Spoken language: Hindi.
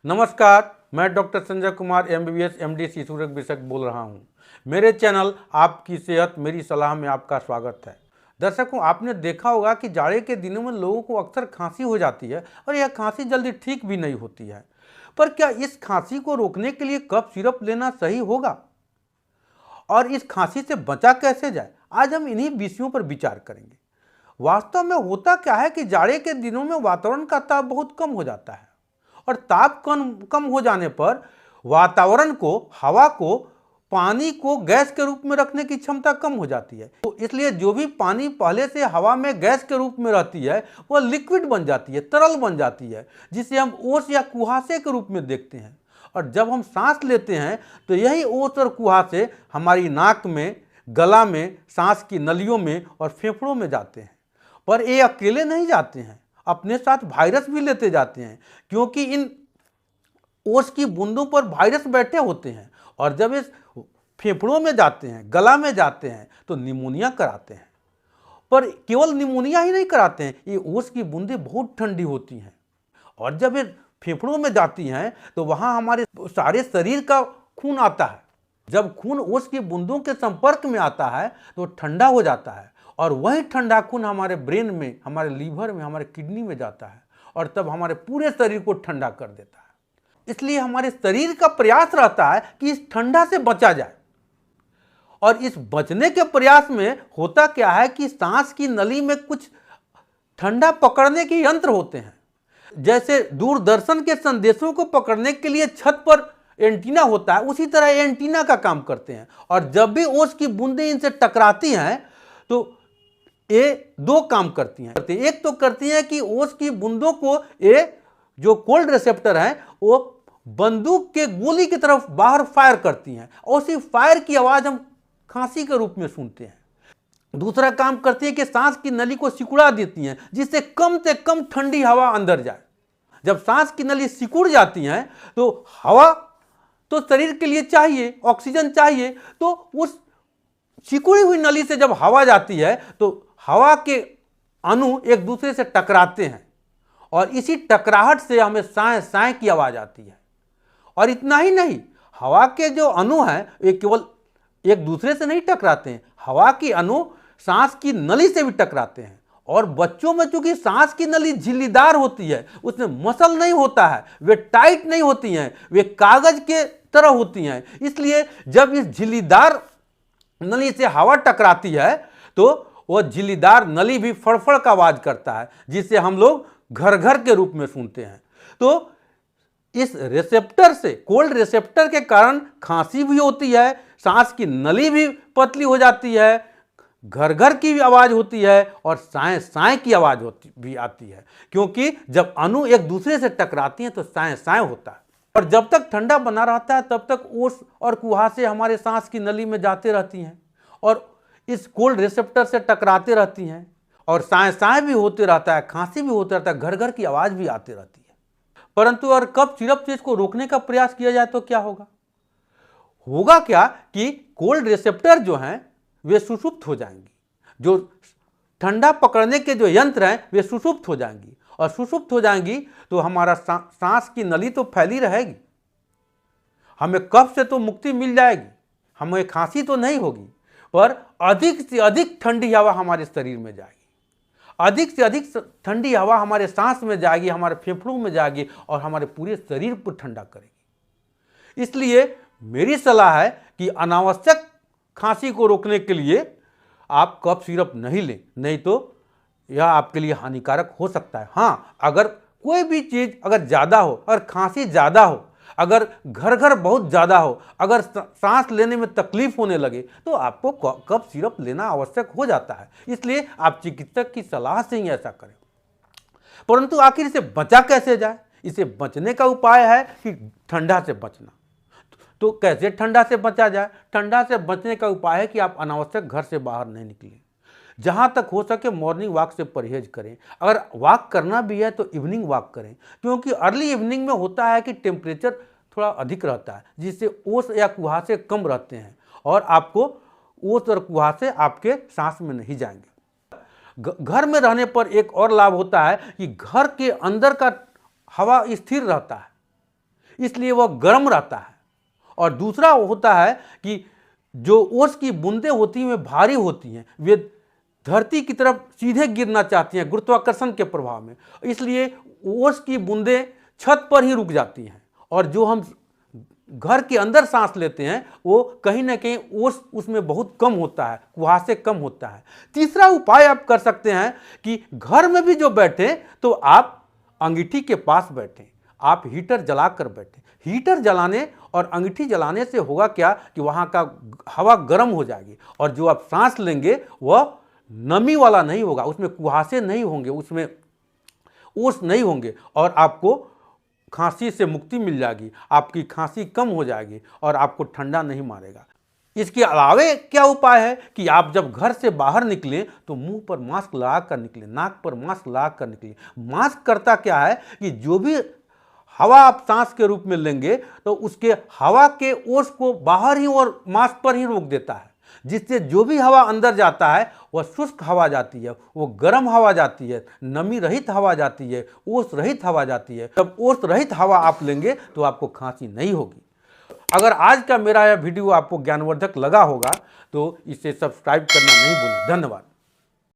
नमस्कार, मैं doctor Sanjay Kumar MBBS MD शिशु रोग विशेषज्ञ बोल रहा हूं। मेरे चैनल आपकी सेहत मेरी सलाह में आपका स्वागत है। दर्शकों, आपने देखा होगा कि जाड़े के दिनों में लोगों को अक्सर खांसी हो जाती है और यह खांसी जल्दी ठीक भी नहीं होती है। पर क्या इस खांसी को रोकने के लिए कफ सिरप लेना सही होगा और इस खांसी से बचा कैसे जाए? आज हम इन्हीं विषयों पर विचार करेंगे। वास्तव में होता क्या है कि जाड़े के दिनों में वातावरण का ताप बहुत कम हो जाता है और ताप कम हो जाने पर वातावरण को, हवा को, पानी को गैस के रूप में रखने की क्षमता कम हो जाती है। तो इसलिए जो भी पानी पहले से हवा में गैस के रूप में रहती है वह लिक्विड बन जाती है, तरल बन जाती है, जिसे हम ओस या कुहासे के रूप में देखते हैं। और जब हम सांस लेते हैं तो यही ओस और कुहासे हमारी नाक में, गला में, सांस की नलियों में और फेफड़ों में जाते हैं। पर ये अकेले नहीं जाते हैं, अपने साथ वायरस भी लेते जाते हैं, क्योंकि इन ओस की बूंदों पर वायरस बैठे होते हैं और जब इस फेफड़ों में जाते हैं, गला में जाते हैं तो निमोनिया कराते हैं। पर केवल निमोनिया ही नहीं कराते हैं, ये ओस की बूंदें बहुत ठंडी होती हैं और जब ये फेफड़ों में जाती हैं तो वहाँ हमारे सारे शरीर का खून आता है। जब खून ओस की बूंदों के संपर्क में आता है तो ठंडा हो जाता है और वही ठंडा खून हमारे ब्रेन में, हमारे लीवर में, हमारे किडनी में जाता है और तब हमारे पूरे शरीर को ठंडा कर देता है। इसलिए हमारे शरीर का प्रयास रहता है कि इस ठंडा से बचा जाए। और इस बचने के प्रयास में होता क्या है कि सांस की नली में कुछ ठंडा पकड़ने के यंत्र होते हैं। जैसे दूरदर्शन के संदेशों को पकड़ने के लिए छत पर एंटीना होता है, उसी तरह एंटीना का काम करते हैं। और जब भी ओस की बूंदें इनसे टकराती हैं तो ये दो काम करती हैं। एक तो करती हैं कि ओस की बूंदों को ये जो कोल्ड रिसेप्टर हैं वो बंदूक के गोली की तरफ बाहर फायर करती हैं और उसी फायर की आवाज हम खांसी के रूप में सुनते हैं। दूसरा काम करती है कि सांस की नली को सिकुड़ा देती हैं, जिससे कम से कम ठंडी हवा अंदर जाए। जब सांस की नली सिकुड़ जाती हैं तो हवा तो शरीर के लिए चाहिए, ऑक्सीजन चाहिए, तो उस सिकुड़ी हुई नली से जब हवा जाती है तो हवा के अणु एक दूसरे से टकराते हैं और इसी टकराहट से हमें साए साए की आवाज आती है। और इतना ही नहीं, हवा के जो अणु हैं वे केवल एक दूसरे से नहीं टकराते हैं, हवा की अणु सांस की नली से भी टकराते हैं। और बच्चों में चूंकि सांस की नली झिल्लीदार होती है, उसमें मसल नहीं होता है, वे टाइट नहीं होती हैं, वे कागज के तरह होती हैं। इसलिए जब इस झिल्लीदार नली से हवा टकराती है तो वह झिल्लीदार नली भी फड़फड़ का आवाज करता है, जिसे हम लोग घर घर के रूप में सुनते हैं। तो इस रिसेप्टर से, कोल्ड रिसेप्टर के कारण खांसी भी होती है, सांस की नली भी पतली हो जाती है, घर घर की भी आवाज होती है और साए साए की आवाज भी आती है, क्योंकि जब अणु एक दूसरे से टकराती हैं तो साए साए होता है। और जब तक ठंडा बना रहता है तब तक ओस और कुहासे हमारे सांस की नली में जाते रहती हैं और इस कोल्ड रिसेप्टर से टकराते रहती हैं और साए साए भी होते रहता है, खांसी भी होता रहता है, घर घर की आवाज भी आती रहती है। परंतु अगर कफ सिरप से इसको रोकने का प्रयास किया जाए तो क्या होगा? होगा क्या कि कोल्ड रिसेप्टर जो हैं वे सुषुप्त हो जाएंगी, जो ठंडा पकड़ने के जो यंत्र हैं वे सुषुप्त हो जाएंगी और सुषुप्त हो जाएंगी तो हमारा सांस की नली तो फैली रहेगी, हमें कफ से तो मुक्ति मिल जाएगी, हमें खांसी तो नहीं होगी, पर अधिक से अधिक ठंडी हवा हमारे शरीर में जाएगी, अधिक से अधिक ठंडी हवा हमारे सांस में जाएगी, हमारे फेफड़ों में जाएगी और हमारे पूरे शरीर को ठंडा करेगी। इसलिए मेरी सलाह है कि अनावश्यक खांसी को रोकने के लिए आप कफ सिरप नहीं लें, नहीं तो यह आपके लिए हानिकारक हो सकता है। हाँ, अगर कोई भी चीज अगर ज़्यादा हो, अगर खांसी ज़्यादा हो, अगर घर घर बहुत ज़्यादा हो, अगर सांस लेने में तकलीफ होने लगे तो आपको कफ सिरप लेना आवश्यक हो जाता है। इसलिए आप चिकित्सक की सलाह से ही ऐसा करें। परंतु आखिर इसे बचा कैसे जाए? इसे बचने का उपाय है कि ठंडा से बचना। तो कैसे ठंडा से बचा जाए? ठंडा से बचने का उपाय है कि आप अनावश्यक घर से बाहर नहीं निकलें, जहाँ तक हो सके मॉर्निंग वॉक से परहेज करें। अगर वॉक करना भी है तो इवनिंग वॉक करें, क्योंकि अर्ली इवनिंग में होता है कि टेम्परेचर थोड़ा अधिक रहता है, जिससे ओस या कुहासे कम रहते हैं और आपको ओस और कुहासे आपके सांस में नहीं जाएंगे। घर में रहने पर एक और लाभ होता है कि घर के अंदर का हवा स्थिर रहता है, इसलिए वह गर्म रहता है। और दूसरा होता है कि जो ओस की बूंदें होती हैं वे भारी होती हैं, वे धरती की तरफ सीधे गिरना चाहती हैं गुरुत्वाकर्षण के प्रभाव में, इसलिए ओस की बूंदें छत पर ही रुक जाती हैं। और जो हम घर के अंदर सांस लेते हैं वो कहीं ना कहीं ओस उसमें बहुत कम होता है, कुहासे कम होता है। तीसरा उपाय आप कर सकते हैं कि घर में भी जो बैठे तो आप अंगीठी के पास बैठें, आप हीटर जलाकर बैठें। हीटर जलाने और अंगीठी जलाने से होगा क्या कि वहाँ का हवा गर्म हो जाएगी और जो आप सांस लेंगे वह नमी वाला नहीं होगा, उसमें कुहासे नहीं होंगे, उसमें ओस नहीं होंगे और आपको खांसी से मुक्ति मिल जाएगी, आपकी खांसी कम हो जाएगी और आपको ठंडा नहीं मारेगा। इसके अलावे क्या उपाय है कि आप जब घर से बाहर निकलें तो मुंह पर मास्क लगा कर निकलें, नाक पर मास्क लगा कर निकलें। मास्क करता क्या है कि जो भी हवा आप सांस के रूप में लेंगे तो उसके हवा के ओस को बाहर ही और मास्क पर ही रोक देता है, जिससे जो भी हवा अंदर जाता है वह शुष्क हवा जाती है, वो गर्म हवा जाती है, नमी रहित हवा जाती है, ओस रहित हवा जाती है। जब ओस रहित हवा आप लेंगे तो आपको खांसी नहीं होगी। अगर आज का मेरा यह वीडियो आपको ज्ञानवर्धक लगा होगा तो इसे सब्सक्राइब करना नहीं भूलें। धन्यवाद।